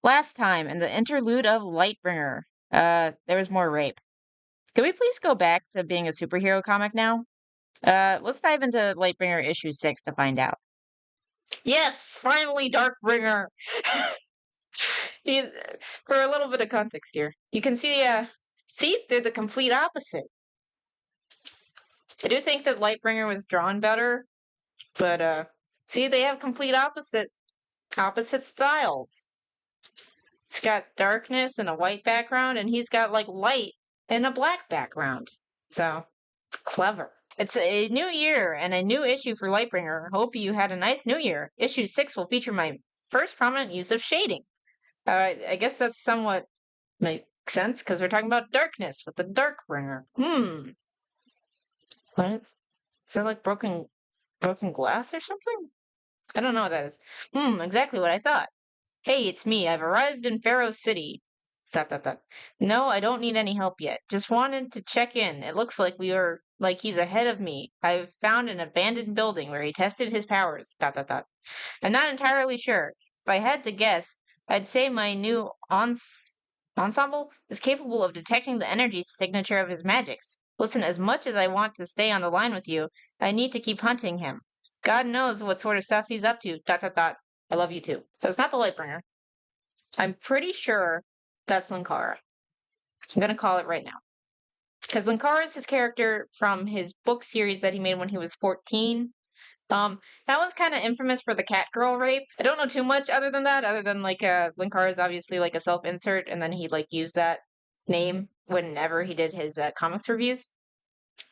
Last time in the interlude of Lightbringer, there was more rape. Could we please go back to being a superhero comic now? Let's dive into Lightbringer issue 6 to find out. Yes, finally, Darkbringer. For a little bit of context here, you can see, they're the complete opposite. I do think that Lightbringer was drawn better, but see, they have complete opposite styles. It's got darkness and a white background, and he's got like light and a black background. So clever. It's a new year and a new issue for Lightbringer. Hope you had a nice new year. Issue 6 will feature my first prominent use of shading. I guess that's somewhat makes sense because we're talking about darkness with the Darkbringer. What is that like broken glass or something? I don't know what that is. Exactly what I thought. Hey, it's me. I've arrived in Pharaoh City. ... No, I don't need any help yet. Just wanted to check in. It looks like he's ahead of me. I've found an abandoned building where he tested his powers. ... I'm not entirely sure. If I had to guess, I'd say my new ensemble is capable of detecting the energy signature of his magics. Listen, as much as I want to stay on the line with you, I need to keep hunting him. God knows what sort of stuff he's up to. ... I love you too. So it's not the Lightbringer. I'm pretty sure that's Linkara. I'm going to call it right now. Because Linkara is his character from his book series that he made when he was 14. That one's kind of infamous for the cat girl rape. I don't know too much other than that, other than Linkara is obviously like a self-insert, and then he like used that name whenever he did his comics reviews.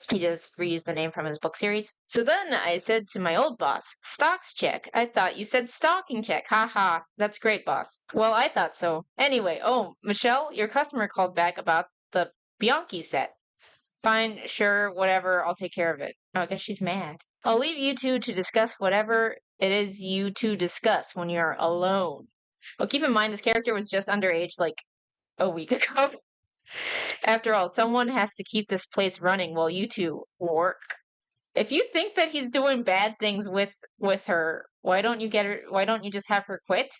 He just reused the name from his book series. So then I said to my old boss, "Stocks check. I thought you said stalking check. Ha ha. That's great, boss." Well, I thought so. Anyway, Michelle, your customer called back about the Bianchi set. Fine, sure, whatever. I'll take care of it. Oh, I guess she's mad. I'll leave you two to discuss whatever it is you two discuss when you're alone. Well, keep in mind this character was just underage like a week ago. After all, someone has to keep this place running while you two work. If you think that he's doing bad things with her, why don't you get her? Why don't you just have her quit?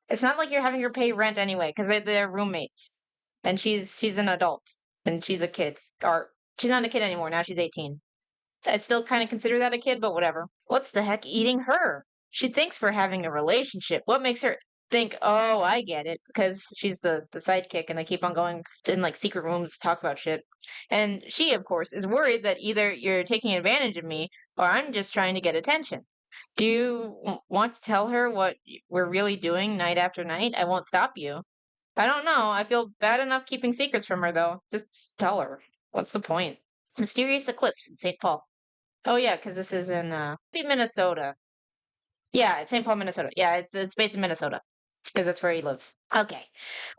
It's not like you're having her pay rent anyway, because they're roommates, and she's an adult, and she's a kid, or she's not a kid anymore. Now she's 18. I still kind of consider that a kid, but whatever. What's the heck eating her? She thinks we're having a relationship. What makes her think, oh, I get it, because she's the sidekick and they keep on going in like secret rooms to talk about shit. And she, of course, is worried that either you're taking advantage of me or I'm just trying to get attention. Do you want to tell her what we're really doing night after night? I won't stop you. I don't know. I feel bad enough keeping secrets from her, though. Just tell her. What's the point? Mysterious eclipse in St. Paul. Oh yeah, because this is in Minnesota. Yeah, it's St. Paul, Minnesota. Yeah, it's based in Minnesota because that's where he lives. Okay.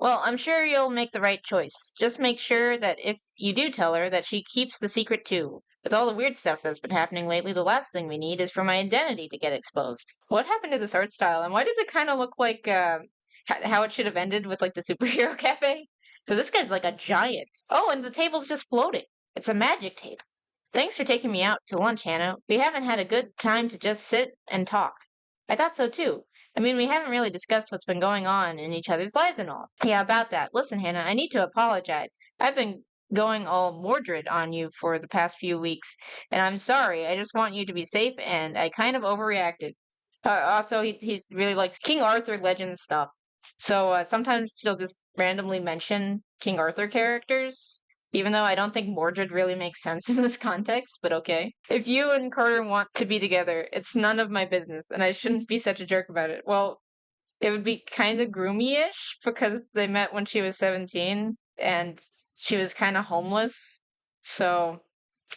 Well, I'm sure you'll make the right choice. Just make sure that if you do tell her that she keeps the secret too. With all the weird stuff that's been happening lately, the last thing we need is for my identity to get exposed. What happened to this art style, and why does it kind of look like how it should have ended with like the superhero cafe? So this guy's like a giant. Oh, and the table's just floating. It's a magic table. Thanks for taking me out to lunch, Hannah. We haven't had a good time to just sit and talk. I thought so too. I mean, we haven't really discussed what's been going on in each other's lives and all. Yeah, about that. Listen, Hannah, I need to apologize. I've been going all Mordred on you for the past few weeks, and I'm sorry. I just want you to be safe, and I kind of overreacted. Also, he really likes King Arthur legend stuff. So sometimes he'll just randomly mention King Arthur characters, even though I don't think Mordred really makes sense in this context, but okay. If you and Carter want to be together, it's none of my business, and I shouldn't be such a jerk about it. Well, it would be kind of groomy-ish because they met when she was 17 and she was kind of homeless. So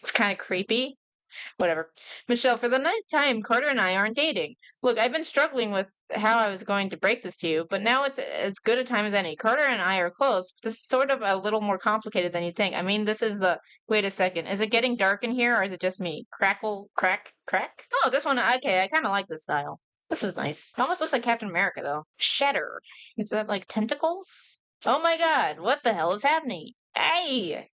it's kind of creepy. Whatever. Michelle, for the ninth time, Carter and I aren't dating. Look, I've been struggling with how I was going to break this to you, but now it's as good a time as any. Carter and I are close, but this is sort of a little more complicated than you think. I mean, this is the... Wait a second. Is it getting dark in here, or is it just me? Crackle, crack, crack? Oh, this one, okay, I kind of like this style. This is nice. It almost looks like Captain America, though. Shatter. Is that like tentacles? Oh my god, what the hell is happening? Hey!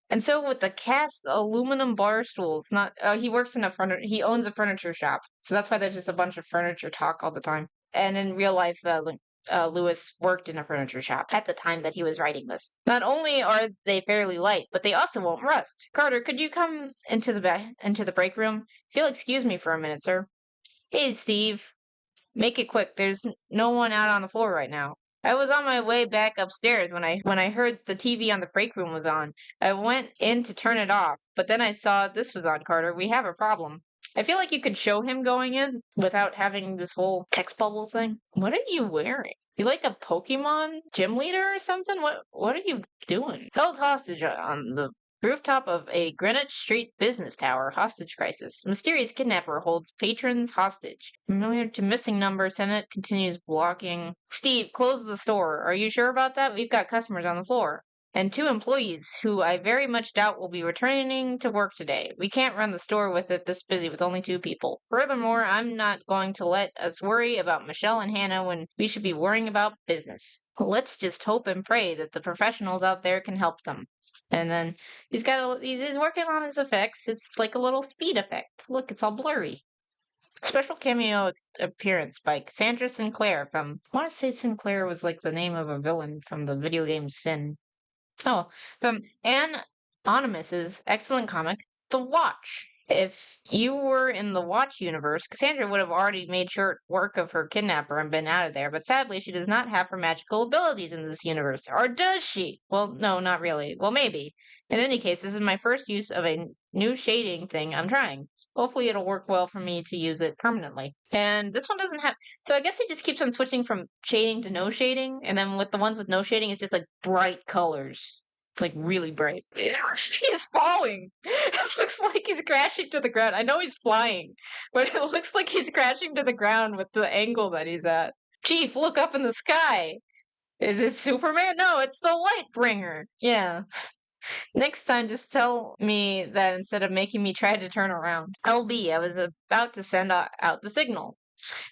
And so with the cast aluminum bar stools, not he works in he owns a furniture shop, so that's why there's just a bunch of furniture talk all the time. and in real life, Lewis worked in a furniture shop at the time that he was writing this. Not only are they fairly light, but they also won't rust. Carter, could you come into the break room? If you'll excuse me for a minute, sir. Hey, Steve. Make it quick. There's no one out on the floor right now. I was on my way back upstairs when I heard the TV on the break room was on. I went in to turn it off, but then I saw this was on, Carter. We have a problem. I feel like you could show him going in without having this whole text bubble thing. What are you wearing? You like a Pokemon gym leader or something? What are you doing? Held hostage on the rooftop of a Greenwich Street business tower. Hostage crisis. Mysterious kidnapper holds patrons hostage. Familiar to missing number. Senate continues blocking. Steve, close the store. Are you sure about that? We've got customers on the floor. And 2 employees who I very much doubt will be returning to work today. We can't run the store with it this busy with only 2 people. Furthermore, I'm not going to let us worry about Michelle and Hannah when we should be worrying about business. Let's just hope and pray that the professionals out there can help them. And then he's working on his effects. It's like a little speed effect. Look, it's all blurry. Special cameo appearance by Cassandra Sinclair from, I want to say Sinclair was like the name of a villain from the video game Sin. Oh, from Anne Onimus's excellent comic, The Watch. If you were in the Watch universe, Cassandra would have already made short work of her kidnapper and been out of there, but sadly she does not have her magical abilities in this universe. Or does she? Well, no, not really. Well, maybe. In any case, this is my first use of a new shading thing I'm trying. Hopefully it'll work well for me to use it permanently. And this one doesn't have... So I guess it just keeps on switching from shading to no shading, and then with the ones with no shading, it's just like bright colors. Like really bright. He's falling. It looks like he's crashing to the ground. I know he's flying, but it looks like he's crashing to the ground with the angle that he's at. Chief, look up in the sky. Is it Superman? No, it's the Lightbringer. Yeah. Next time, just tell me that instead of making me try to turn around. LB, I was about to send out the signal.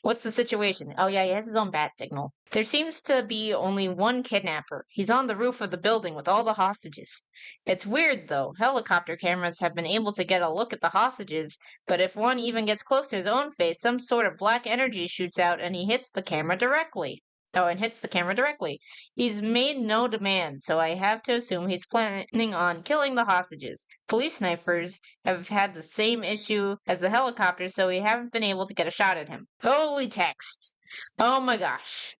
What's the situation? Oh, yeah, he has his own bat signal. There seems to be only one kidnapper. He's on the roof of the building with all the hostages. It's weird, though. Helicopter cameras have been able to get a look at the hostages, but if one even gets close to his own face, some sort of black energy shoots out and he hits the camera directly. Oh, and hits the camera directly. He's made no demands, so I have to assume he's planning on killing the hostages. Police snipers have had the same issue as the helicopters, so we haven't been able to get a shot at him. Holy text. Oh my gosh.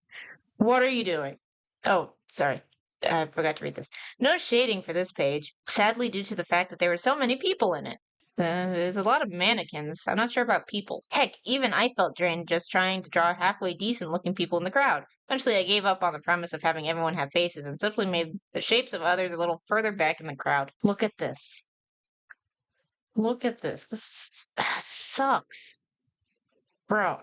What are you doing? Oh, sorry. I forgot to read this. No shading for this page, sadly due to the fact that there were so many people in it. There's a lot of mannequins. I'm not sure about people. Heck, even I felt drained just trying to draw halfway decent-looking people in the crowd. Eventually, I gave up on the premise of having everyone have faces and simply made the shapes of others a little further back in the crowd. Look at this. Look at this. This sucks. Bro.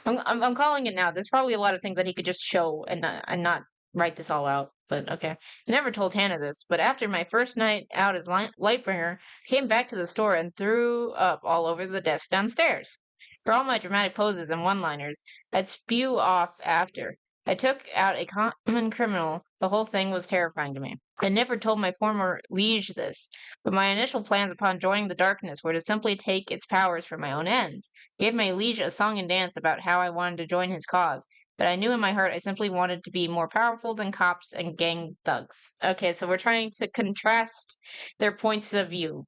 I'm calling it now. There's probably a lot of things that he could just show and not write this all out. But okay. I never told Hannah this, but after my first night out as Lightbringer, I came back to the store and threw up all over the desk downstairs. For all my dramatic poses and one-liners, I'd spew off after. I took out a common criminal. The whole thing was terrifying to me. I never told my former liege this, but my initial plans upon joining the darkness were to simply take its powers for my own ends. I gave my liege a song and dance about how I wanted to join his cause, but I knew in my heart I simply wanted to be more powerful than cops and gang thugs. Okay, so we're trying to contrast their points of view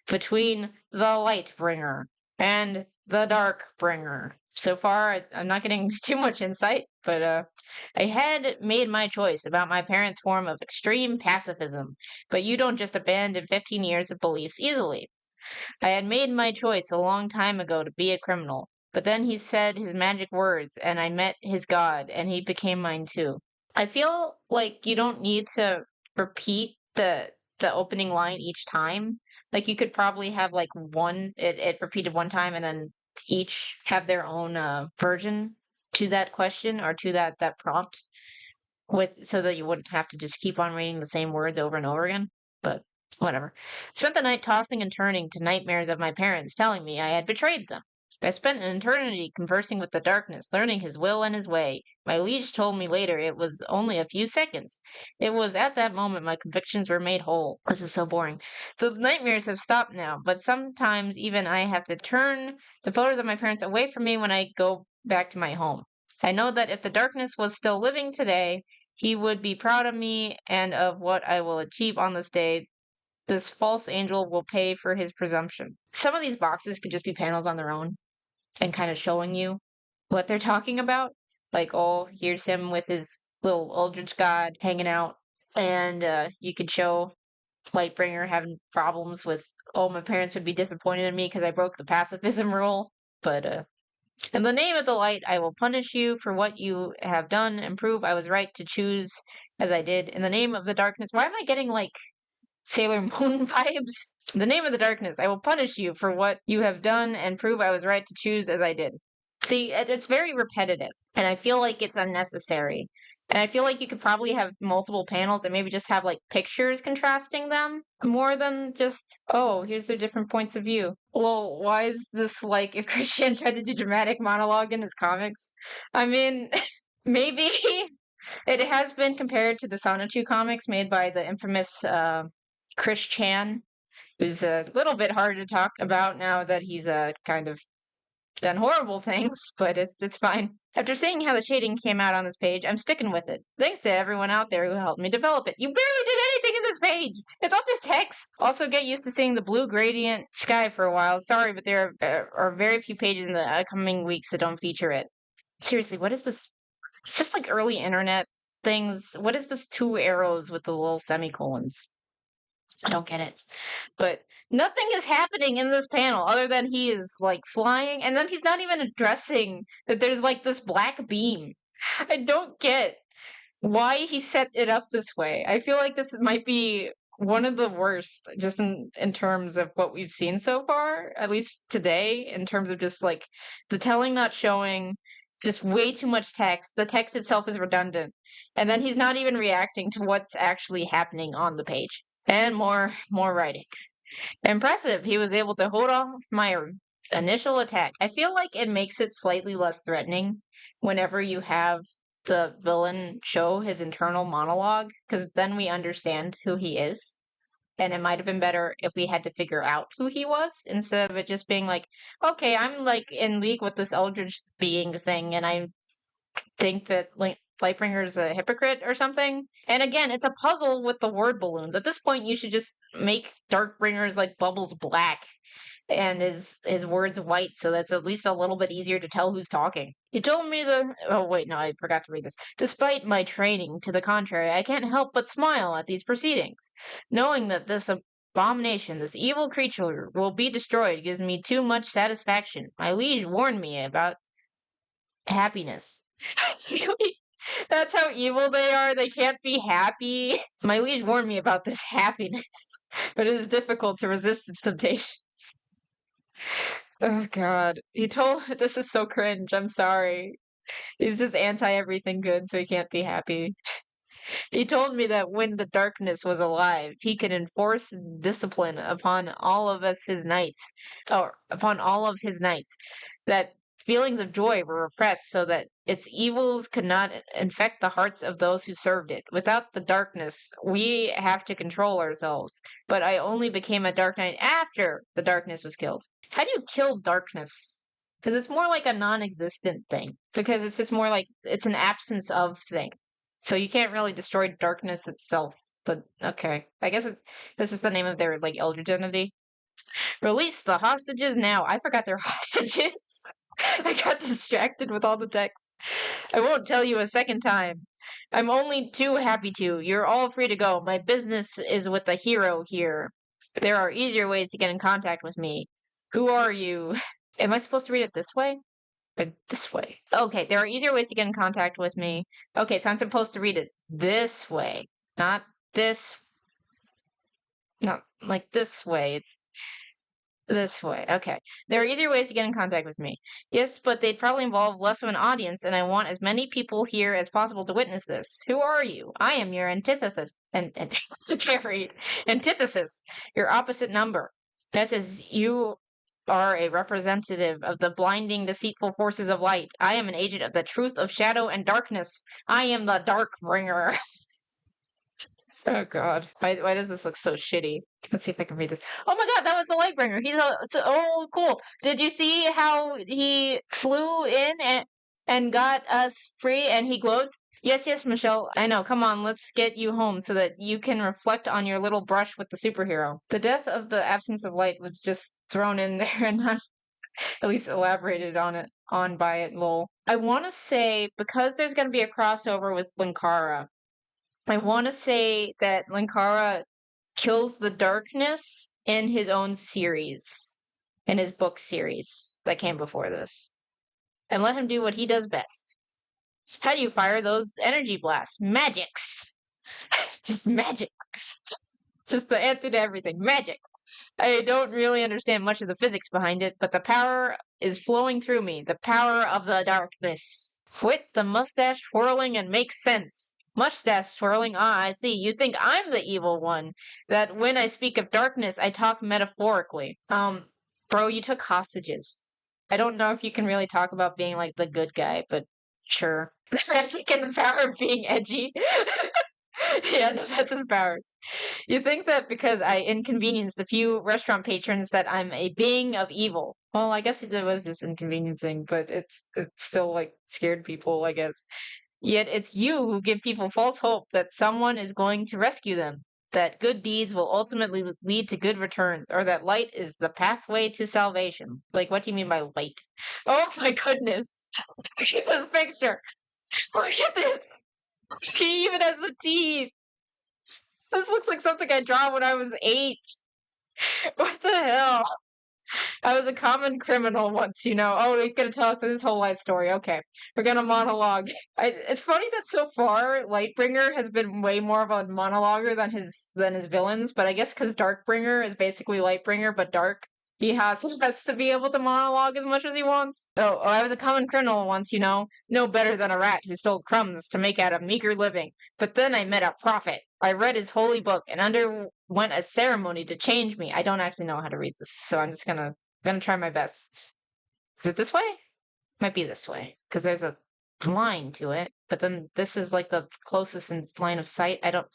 between the Lightbringer and the Darkbringer. So far, I'm not getting too much insight, but I had made my choice about my parents' form of extreme pacifism, but you don't just abandon 15 years of beliefs easily. I had made my choice a long time ago to be a criminal, but then he said his magic words, and I met his god, and he became mine too. I feel like you don't need to repeat the opening line each time. Like you could probably have like it repeated one time and then each have their own version to that question or to that prompt so that you wouldn't have to just keep on reading the same words over and over again. But whatever. Spent the night tossing and turning to nightmares of my parents telling me I had betrayed them. I spent an eternity conversing with the darkness, learning his will and his way. My liege told me later it was only a few seconds. It was at that moment my convictions were made whole. This is so boring. The nightmares have stopped now, but sometimes even I have to turn the photos of my parents away from me when I go back to my home. I know that if the darkness was still living today, he would be proud of me and of what I will achieve on this day. This false angel will pay for his presumption. Some of these boxes could just be panels on their own and kind of showing you what they're talking about. Like, oh, here's him with his little Eldritch God hanging out. And you could show Lightbringer having problems with, oh, my parents would be disappointed in me because I broke the pacifism rule. But in the name of the light, I will punish you for what you have done and prove I was right to choose as I did. In the name of the darkness, why am I getting like Sailor Moon vibes? In the name of the darkness, I will punish you for what you have done and prove I was right to choose as I did. See, it's very repetitive, and I feel like it's unnecessary. And I feel like you could probably have multiple panels and maybe just have like pictures contrasting them more than just, oh, here's their different points of view. Well, why is this like if Christian tried to do dramatic monologue in his comics? I mean, maybe it has been compared to the Sonichu comics made by the infamous Chris Chan, who's a little bit hard to talk about now that he's kind of done horrible things, but it's fine. After seeing how the shading came out on this page, I'm sticking with it. Thanks to everyone out there who helped me develop it. You barely did anything in this page! It's all just text! Also, get used to seeing the blue gradient sky for a while. Sorry, but there are very few pages in the upcoming weeks that don't feature it. Seriously, what is this? Is this like early internet things? What is this 2 arrows with the little semicolons? I don't get it. But nothing is happening in this panel other than he is like flying, and then he's not even addressing that there's like this black beam. I don't get why he set it up this way. I feel like this might be one of the worst, just in terms of what we've seen so far, at least today, in terms of just like the telling not showing, just way too much text. The text itself is redundant, and then he's not even reacting to what's actually happening on the page. And more writing. Impressive. He was able to hold off my initial attack. I feel like it makes it slightly less threatening whenever you have the villain show his internal monologue, because then we understand who he is. And it might have been better if we had to figure out who he was instead of it just being like, okay, I'm like in league with this Eldritch being thing, and I think that Lightbringer's a hypocrite or something. And again, it's a puzzle with the word balloons. At this point, you should just make Darkbringer's like bubbles black and his words white, so that's at least a little bit easier to tell who's talking. You told me the. Oh wait, no, I forgot to read this. Despite my training to the contrary, I can't help but smile at these proceedings, knowing that this abomination, this evil creature, will be destroyed gives me too much satisfaction. My liege warned me about happiness. Really? That's how evil they are? They can't be happy? My liege warned me about this happiness, but it is difficult to resist its temptations. Oh god. He told this is so cringe, I'm sorry. He's just anti everything good, so he can't be happy. He told me that when the darkness was alive, he could enforce discipline upon all of us his knights, or upon all of his knights, that feelings of joy were repressed so that its evils could not infect the hearts of those who served it. Without the darkness, we have to control ourselves. But I only became a dark knight after the darkness was killed. How do you kill darkness? Because it's more like a non-existent thing. Because it's just more like it's an absence of thing. So you can't really destroy darkness itself. But okay, I guess this is the name of their like eldritch entity. Release the hostages now. I forgot they're hostages. I got distracted with all the text. I won't tell you a second time. I'm only too happy to. You're all free to go. My business is with the hero here. There are easier ways to get in contact with me. Who are you? Am I supposed to read it this way? Or this way? Okay, there are easier ways to get in contact with me. Okay, so I'm supposed to read it this way. Not this. Not like this way. It's this way. Okay. There are easier ways to get in contact with me. Yes, but they'd probably involve less of an audience, and I want as many people here as possible to witness this. Who are you? I am your antithesis. And I can't read. Antithesis. Your opposite number. That is, you are a representative of the blinding, deceitful forces of light. I am an agent of the truth of shadow and darkness. I am the Darkbringer. Oh god. Why does this look so shitty? Let's see if I can read this. Oh my god, that was the Lightbringer. Oh cool. Did you see how he flew in and and got us free, and he glowed. Yes, yes, Michelle, I know. Come on, let's get you home so that you can reflect on your little brush with the superhero. The death of the absence of light was just thrown in there and not at least elaborated on by it, lol. I want to say, because there's going to be a crossover with Linkara, I want to say that Linkara kills the darkness in his own series, in his book series that came before this, and let him do what he does best. How do you fire those energy blasts? Magics! Just magic. Just the answer to everything. Magic. I don't really understand much of the physics behind it, but the power is flowing through me. The power of the darkness. Quit the mustache twirling and make sense. Mustache twirling? Ah, I see. You think I'm the evil one. That when I speak of darkness, I talk metaphorically. Bro, you took hostages. I don't know if you can really talk about being like the good guy, but sure. The magic and the power of being edgy. Yeah, no, that's his powers. You think that because I inconvenienced a few restaurant patrons that I'm a being of evil. Well, I guess it was just inconveniencing, but it's still like scared people, I guess. Yet it's you who give people false hope that someone is going to rescue them, that good deeds will ultimately lead to good returns, or that light is the pathway to salvation. Like, what do you mean by light? Oh my goodness! Look at this picture! Look at this! He even has the teeth! This looks like something I draw when I was 8. What the hell? I was a common criminal once, you know. Oh, he's gonna tell us his whole life story. Okay, we're gonna monologue. It's funny that so far Lightbringer has been way more of a monologuer than his villains, but I guess because Darkbringer is basically Lightbringer but dark, he has to be able to monologue as much as he wants. Oh, I was a common criminal once, you know, no better than a rat who stole crumbs to make out a meager living. But then I met a prophet. I read his holy book and underwent a ceremony to change me. I don't actually know how to read this, so I'm just gonna try my best. Is it this way? Might be this way, because there's a line to it. But then this is like the closest in line of sight. I don't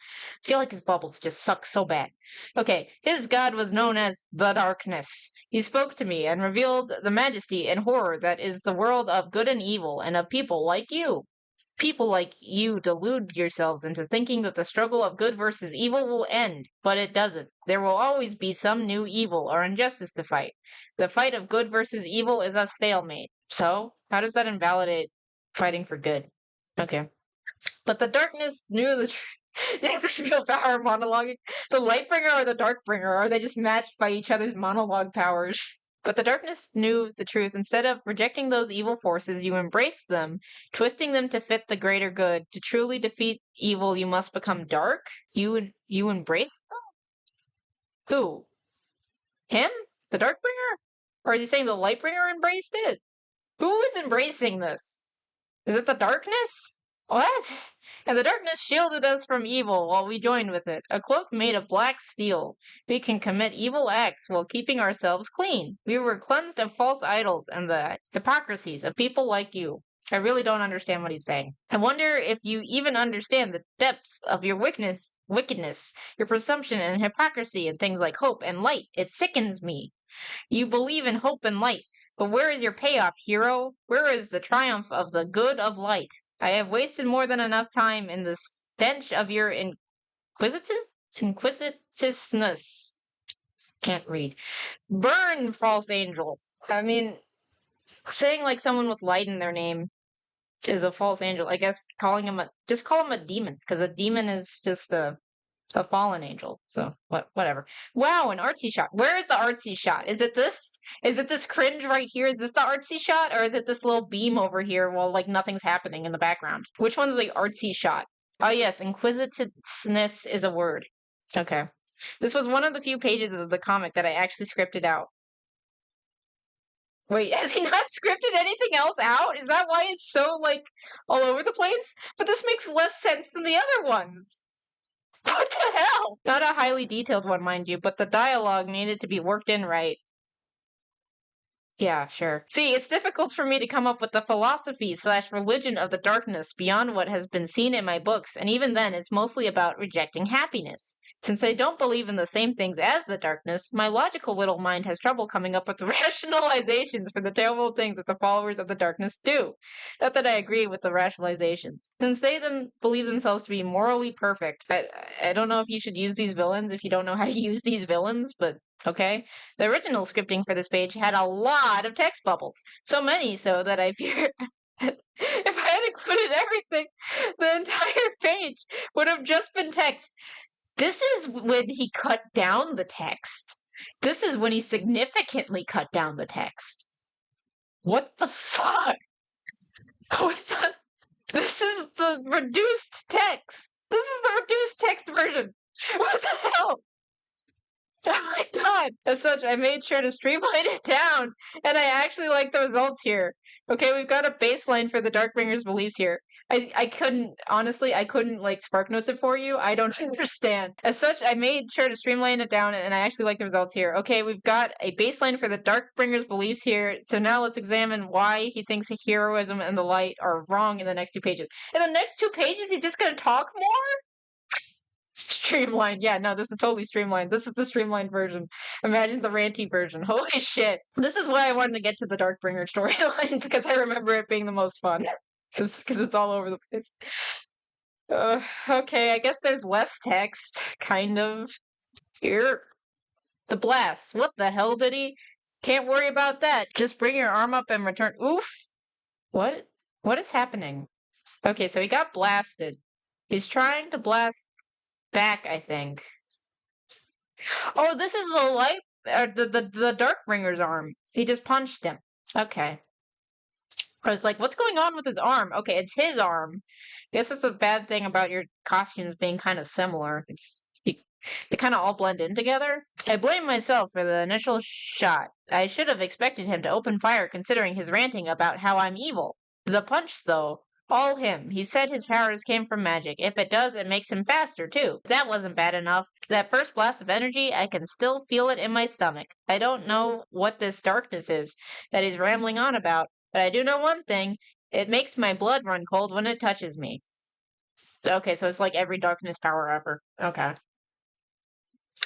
feel like his bubbles just suck so bad. Okay, his god was known as the Darkness. He spoke to me and revealed the majesty and horror that is the world of good and evil and of people like you. People like you delude yourselves into thinking that the struggle of good versus evil will end, but it doesn't. There will always be some new evil or injustice to fight. The fight of good versus evil is a stalemate. So, how does that invalidate fighting for good? Okay. But the darkness knew the truth. Yes, this real power monologuing. The Lightbringer or the Darkbringer, are they just matched by each other's monologue powers? But the darkness knew the truth. Instead of rejecting those evil forces, you embraced them, twisting them to fit the greater good. To truly defeat evil, you must become dark? You embraced them? Who? Him? The Darkbringer? Or is he saying the Lightbringer embraced it? Who is embracing this? Is it the darkness? What? And the darkness shielded us from evil while we joined with it. A cloak made of black steel. We can commit evil acts while keeping ourselves clean. We were cleansed of false idols and the hypocrisies of people like you. I really don't understand what he's saying. I wonder if you even understand the depths of your wickedness, your presumption and hypocrisy and things like hope and light. It sickens me. You believe in hope and light. But where is your payoff, hero? Where is the triumph of the good of light? I have wasted more than enough time in the stench of your inquisitiveness. Can't read. Burn, false angel. I mean, saying like someone with light in their name is a false angel. I guess just call him a demon, because a demon is just a fallen angel. So whatever. Wow, an artsy shot. Where is the artsy shot? Is it this? Is it this cringe right here? Is this the artsy shot? Or is it this little beam over here while like nothing's happening in the background? Which one's the artsy shot? Oh yes, inquisitiveness is a word. Okay. This was one of the few pages of the comic that I actually scripted out. Wait, has he not scripted anything else out? Is that why it's so like all over the place? But this makes less sense than the other ones. What the hell? Not a highly detailed one, mind you, but the dialogue needed to be worked in right. Yeah, sure. See, it's difficult for me to come up with the philosophy/religion of the darkness beyond what has been seen in my books, and even then, it's mostly about rejecting happiness. Since I don't believe in the same things as the darkness, my logical little mind has trouble coming up with rationalizations for the terrible things that the followers of the darkness do. Not that I agree with the rationalizations. Since they then believe themselves to be morally perfect, I don't know if you should use these villains if you don't know how to use these villains, but okay. The original scripting for this page had a lot of text bubbles. So many so that I fear if I had included everything, the entire page would have just been text. This is when he cut down the text. This is when he significantly cut down the text. What the fuck? This is the reduced text. This is the reduced text version. What the hell? Oh my god! As such, I made sure to streamline it down, and I actually like the results here. Okay, we've got a baseline for the Darkbringer's beliefs here. I couldn't, honestly, I couldn't, like, spark notes it for you. I don't understand. As such, I made sure to streamline it down, and I actually like the results here. Okay, we've got a baseline for the Darkbringer's beliefs here, so now let's examine why he thinks heroism and the light are wrong in the next 2 pages. In the next 2 pages, he's just gonna talk more? Streamlined. Yeah, no, this is totally streamlined. This is the streamlined version. Imagine the ranty version. Holy shit. This is why I wanted to get to the Darkbringer storyline, because I remember it being the most fun. Because it's all over the place. Okay, I guess there's less text, kind of. Here. The blast. What the hell did he? Can't worry about that. Just bring your arm up and return. Oof. What? What is happening? Okay, so he got blasted. He's trying to blast back, I think. Oh, this is the light, the Darkbringer's arm. He just punched him. Okay. I was like, what's going on with his arm? Okay, it's his arm. I guess that's a bad thing about your costumes being kind of similar. They kind of all blend in together. I blame myself for the initial shot. I should have expected him to open fire considering his ranting about how I'm evil. The punch, though, all him. He said his powers came from magic. If it does, it makes him faster, too. That wasn't bad enough. That first blast of energy, I can still feel it in my stomach. I don't know what this darkness is that he's rambling on about, but I do know one thing. It makes my blood run cold when it touches me. Okay, so it's like every darkness power ever. Okay.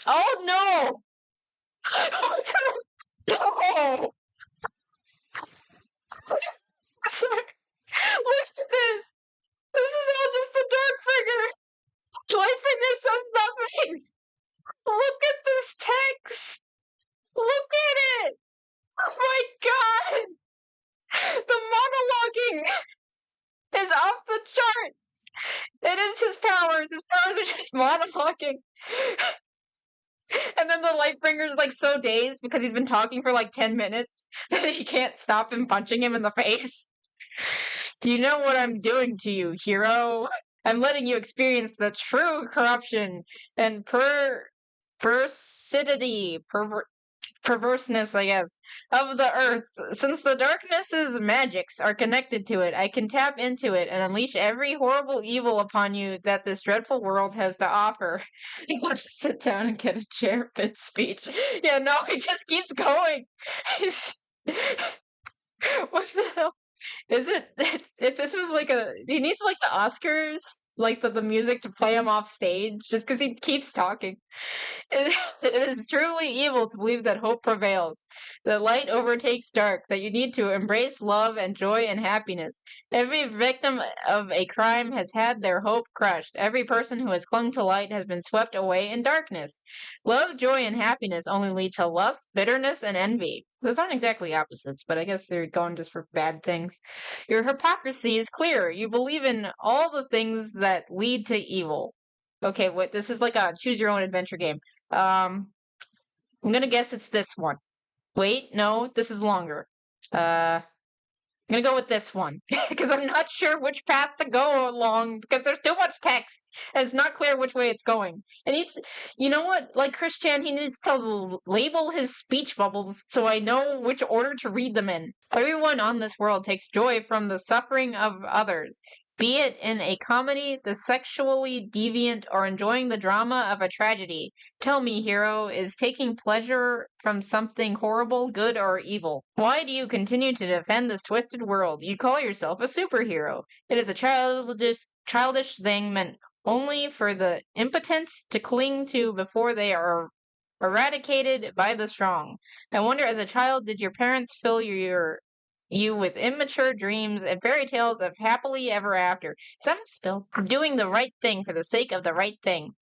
Oh, no! No! Sorry. Look at this! This is all just the Darkbringer! Lightbringer says nothing! Look at this text! Look at it! Oh my god! The monologuing is off the charts! It is his powers! His powers are just monologuing! And then the Lightbringer's like so dazed because he's been talking for like 10 minutes that he can't stop him punching him in the face. Do you know what I'm doing to you, hero? I'm letting you experience the true corruption and perverseness, I guess, of the earth. Since the darkness's magics are connected to it, I can tap into it and unleash every horrible evil upon you that this dreadful world has to offer. You want to sit down and get a chair mid speech. Yeah, no, he just keeps going. He's what the hell? Is it if this was like he needs like the Oscars, like the music to play him off stage just because he keeps talking. It is truly evil to believe that hope prevails, that light overtakes dark, that you need to embrace love and joy and happiness. Every victim of a crime has had their hope crushed. Every person who has clung to light has been swept away in darkness. Love, joy, and happiness only lead to lust, bitterness, and envy. Those aren't exactly opposites, but I guess they're going just for bad things. Your hypocrisy is clear. You believe in all the things that lead to evil. Okay, wait, this is like a choose your own adventure game. I'm gonna guess it's this one. Wait, no, this is longer. I'm gonna go with this one because I'm not sure which path to go along because there's too much text and it's not clear which way it's going. And you know what? Like Chris Chan, he needs to label his speech bubbles so I know which order to read them in. Everyone on this world takes joy from the suffering of others. Be it in a comedy, the sexually deviant, or enjoying the drama of a tragedy. Tell me, hero, is taking pleasure from something horrible, good, or evil? Why do you continue to defend this twisted world? You call yourself a superhero. It is a childish thing meant only for the impotent to cling to before they are eradicated by the strong. I wonder, as a child, did your parents fill you with immature dreams and fairy tales of happily ever after? Is that misspelled? Doing the right thing for the sake of the right thing.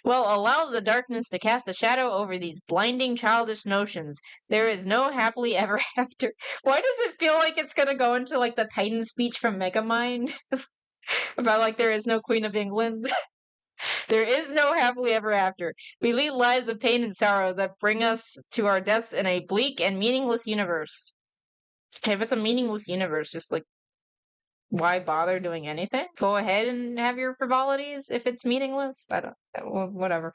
Well, allow the darkness to cast a shadow over these blinding childish notions. There is no happily ever after. Why does it feel like it's gonna go into like the Titan speech from Megamind about like there is no Queen of England? There is no happily ever after. We lead lives of pain and sorrow that bring us to our deaths in a bleak and meaningless universe. Okay, if it's a meaningless universe, just like why bother doing anything? Go ahead and have your frivolities if it's meaningless. I don't, well, whatever.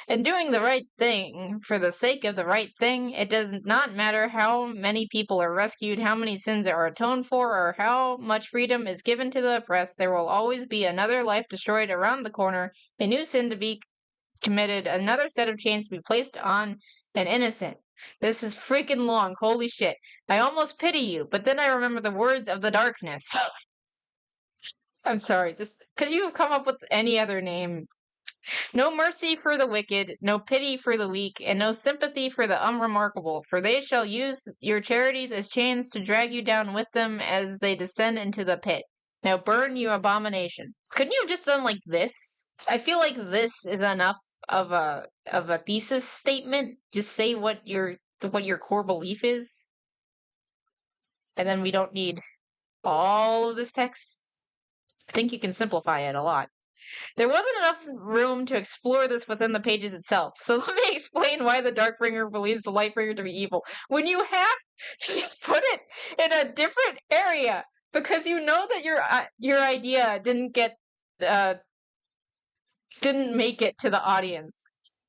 And doing the right thing for the sake of the right thing, it does not matter how many people are rescued, how many sins are atoned for, or how much freedom is given to the oppressed. There will always be another life destroyed around the corner, a new sin to be committed, another set of chains to be placed on an innocent. This is freaking long. Holy shit. I almost pity you, but then I remember the words of the darkness. I'm sorry, just could you have come up with any other name? No mercy for the wicked, no pity for the weak, and no sympathy for the unremarkable, for they shall use your charities as chains to drag you down with them as they descend into the pit. Now burn, you abomination. Couldn't you have just done like this? I feel like this is enough of a thesis statement. Just say what your core belief is, and then we don't need all of this text. I think you can simplify it a lot. There wasn't enough room to explore this within the pages itself, so let me explain why the Darkbringer believes the Lightbringer to be evil. When you have to just put it in a different area, because you know that your idea didn't make it to the audience.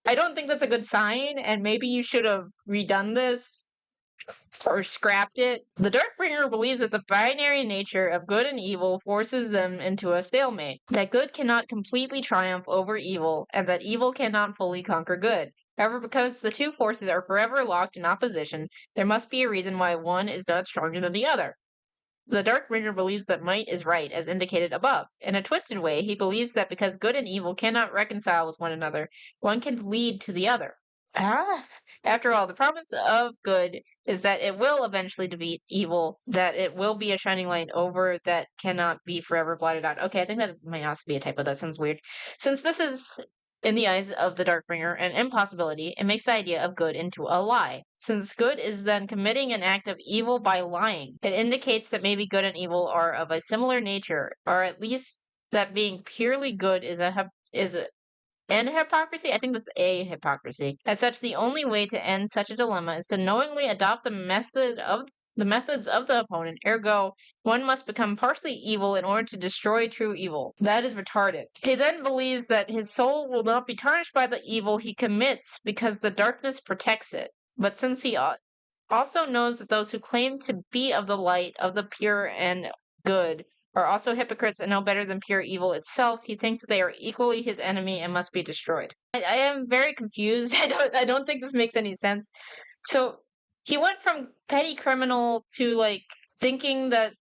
I don't think that's a good sign, and maybe you should have redone this or scrapped it. The Darkbringer believes that the binary nature of good and evil forces them into a stalemate, that good cannot completely triumph over evil, and that evil cannot fully conquer good. However, because the two forces are forever locked in opposition, there must be a reason why one is not stronger than the other. The Darkbringer believes that might is right, as indicated above. In a twisted way, he believes that because good and evil cannot reconcile with one another, one can lead to the other. Ah, after all, the promise of good is that it will eventually defeat evil, that it will be a shining light over that cannot be forever blotted out. Okay, I think that might also be a typo. That sounds weird. Since this is, in the eyes of the Darkbringer, an impossibility, it makes the idea of good into a lie. Since good is then committing an act of evil by lying, it indicates that maybe good and evil are of a similar nature, or at least that being purely good is and hypocrisy? I think that's a hypocrisy. As such, the only way to end such a dilemma is to knowingly adopt the methods of the opponent. Ergo, one must become partially evil in order to destroy true evil. That is retarded. He then believes that his soul will not be tarnished by the evil he commits because the darkness protects it. But since he also knows that those who claim to be of the light, of the pure and good, are also hypocrites and no better than pure evil itself, he thinks that they are equally his enemy and must be destroyed. I am very confused. I don't think this makes any sense. So he went from petty criminal to like thinking that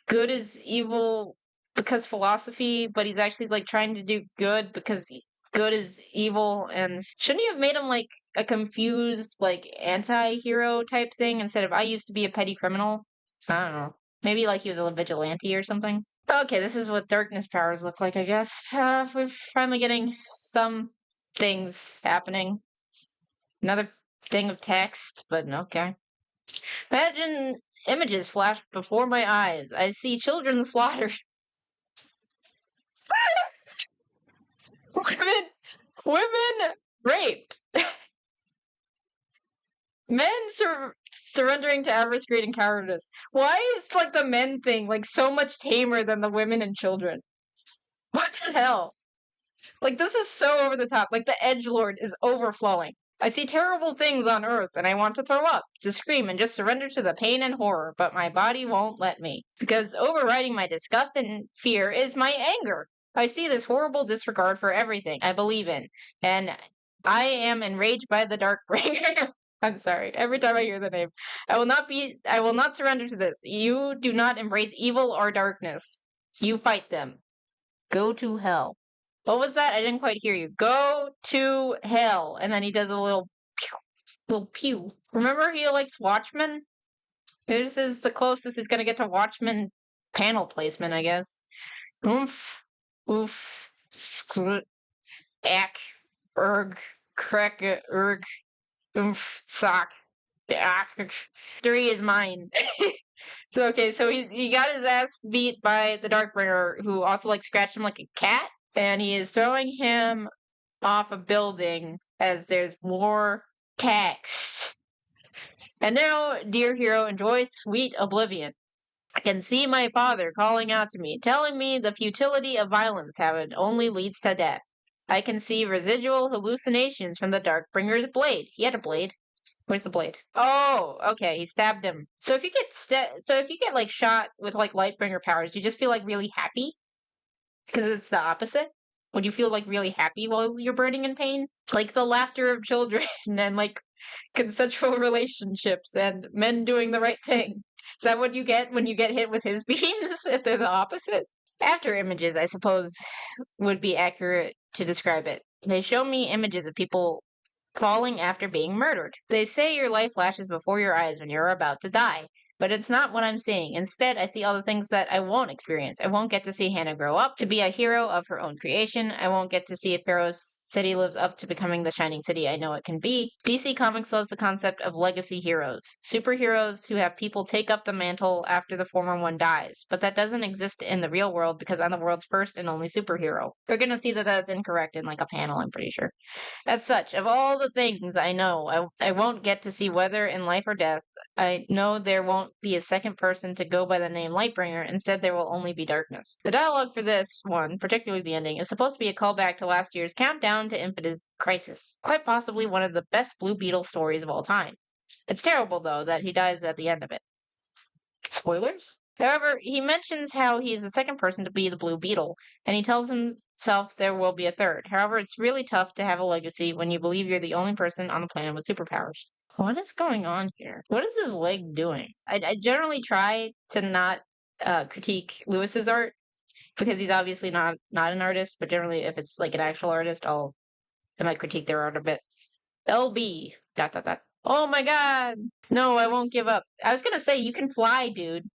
good is evil because philosophy, but he's actually like trying to do good because good is evil. And shouldn't you have made him like a confused like anti-hero type thing instead of I used to be a petty criminal? I don't know. Maybe like he was a vigilante or something. Okay, this is what darkness powers look like, I guess. We're finally getting some things happening. Another thing of text, but okay. Imagine images flash before my eyes. I see children slaughtered. women raped. Men surrendering to avarice, greed, and cowardice. Why is like the men thing like so much tamer than the women and children? What the hell? Like this is so over the top. Like the edgelord is overflowing. I see terrible things on earth and I want to throw up, to scream and just surrender to the pain and horror, but my body won't let me. Because overriding my disgust and fear is my anger. I see this horrible disregard for everything I believe in, and I am enraged by the Darkbringer. I'm sorry. Every time I hear the name, I will not surrender to this. You do not embrace evil or darkness. You fight them. Go to hell. What was that? I didn't quite hear you. Go to hell. And then he does a little pew. Remember he likes Watchmen? This is the closest he's gonna get to Watchmen panel placement, I guess. Oomph. Oof. Skrt. Ack. Erg. Crack. Erg. Oomph. Sock. Ack. 3 is mine. So okay, so he got his ass beat by the Darkbringer, who also like scratched him like a cat, and he is throwing him off a building as there's more tax. And now, dear hero, enjoy sweet oblivion. I can see my father calling out to me, telling me the futility of violence, how it only leads to death. I can see residual hallucinations from the Darkbringer's blade. He had a blade. Where's the blade? Oh, okay. He stabbed him. So if you get like shot with like Lightbringer powers, you just feel like really happy because it's the opposite. Would you feel like really happy while you're burning in pain? Like the laughter of children and like consensual relationships and men doing the right thing. Is that what you get when you get hit with his beams if they're the opposite? After images, I suppose, would be accurate to describe it. They show me images of people falling after being murdered. They say your life flashes before your eyes when you're about to die. But it's not what I'm seeing. Instead, I see all the things that I won't experience. I won't get to see Hannah grow up to be a hero of her own creation. I won't get to see if Pharaoh's city lives up to becoming the shining city I know it can be. DC Comics loves the concept of legacy heroes. Superheroes who have people take up the mantle after the former one dies. But that doesn't exist in the real world because I'm the world's first and only superhero. We're gonna see that that's incorrect in like a panel, I'm pretty sure. As such, of all the things I know, I won't get to see whether in life or death. I know there won't be a second person to go by the name Lightbringer. Instead, there will only be darkness. The dialogue for this one, particularly the ending, is supposed to be a callback to last year's Countdown to Infinite Crisis. Quite possibly one of the best Blue Beetle stories of all time. It's terrible, though, that he dies at the end of it. Spoilers? However, he mentions how he's the second person to be the Blue Beetle, and he tells himself there will be a third. However, it's really tough to have a legacy when you believe you're the only person on the planet with superpowers. What is going on here? What is his leg doing? I generally try to not critique Lewis's art because he's obviously not an artist, but generally if it's like an actual artist, I might critique their art a bit. LB dot dot dot. Oh my god! No, I won't give up. I was gonna say you can fly, dude.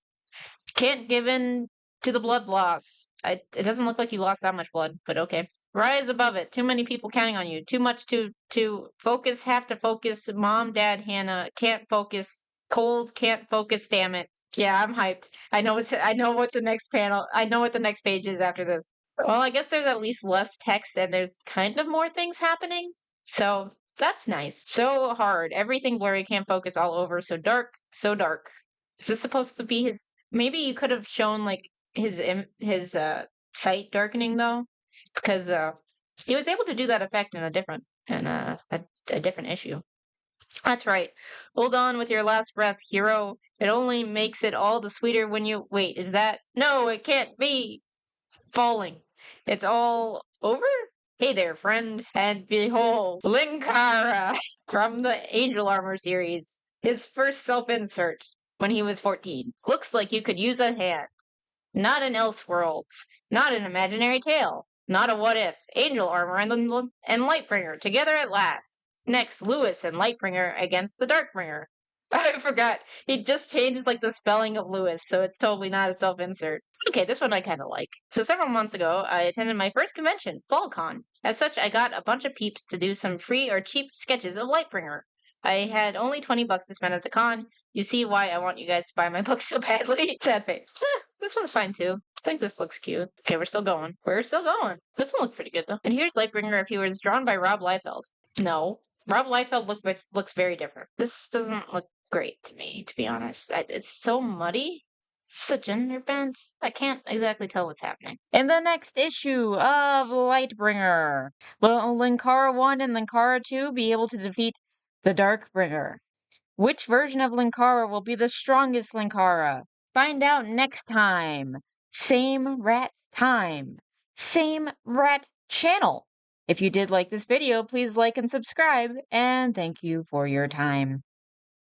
Can't give in to the blood loss. It doesn't look like you lost that much blood, but okay. Rise above it. Too many people counting on you. Too much to focus. Have to focus. Mom, Dad, Hannah can't focus. Cold can't focus. Damn it. Yeah, I'm hyped. I know what the next panel. I know what the next page is after this. Well, I guess there's at least less text and there's kind of more things happening. So that's nice. So hard. Everything blurry. Can't focus all over. So dark. So dark. Is this supposed to be his? Maybe you could have shown like his sight darkening though, because he was able to do that effect in a different issue. That's right. Hold on with your last breath, hero. It only makes it all the sweeter when you wait. Is that no? It can't be falling. It's all over. Hey there, friend. And behold, Linkara from the Angel Armor series. His first self-insert when he was 14. Looks like you could use a hand. Not an Elseworlds. Not an imaginary tale. Not a what if. Angel Armor and Lightbringer together at last. Next, Lewis and Lightbringer against the Darkbringer. I forgot. He just changed like the spelling of Lewis, so it's totally not a self-insert. Okay, this one I kind of like. So several months ago, I attended my first convention, FallCon. As such, I got a bunch of peeps to do some free or cheap sketches of Lightbringer. I had only $20 to spend at the con. You see why I want you guys to buy my book so badly. Sad face. This one's fine too. I think this looks cute. Okay, we're still going. We're still going. This one looks pretty good though. And here's Lightbringer if he was drawn by Rob Liefeld. No. Rob Liefeld looks very different. This doesn't look great to me, to be honest. It's so muddy. It's a gender bent. I can't exactly tell what's happening. In the next issue of Lightbringer, will Linkara 1 and Linkara 2 be able to defeat the Darkbringer? Which version of Linkara will be the strongest Linkara? Find out next time. Same rat time. Same rat channel. If you did like this video, please like and subscribe, and thank you for your time.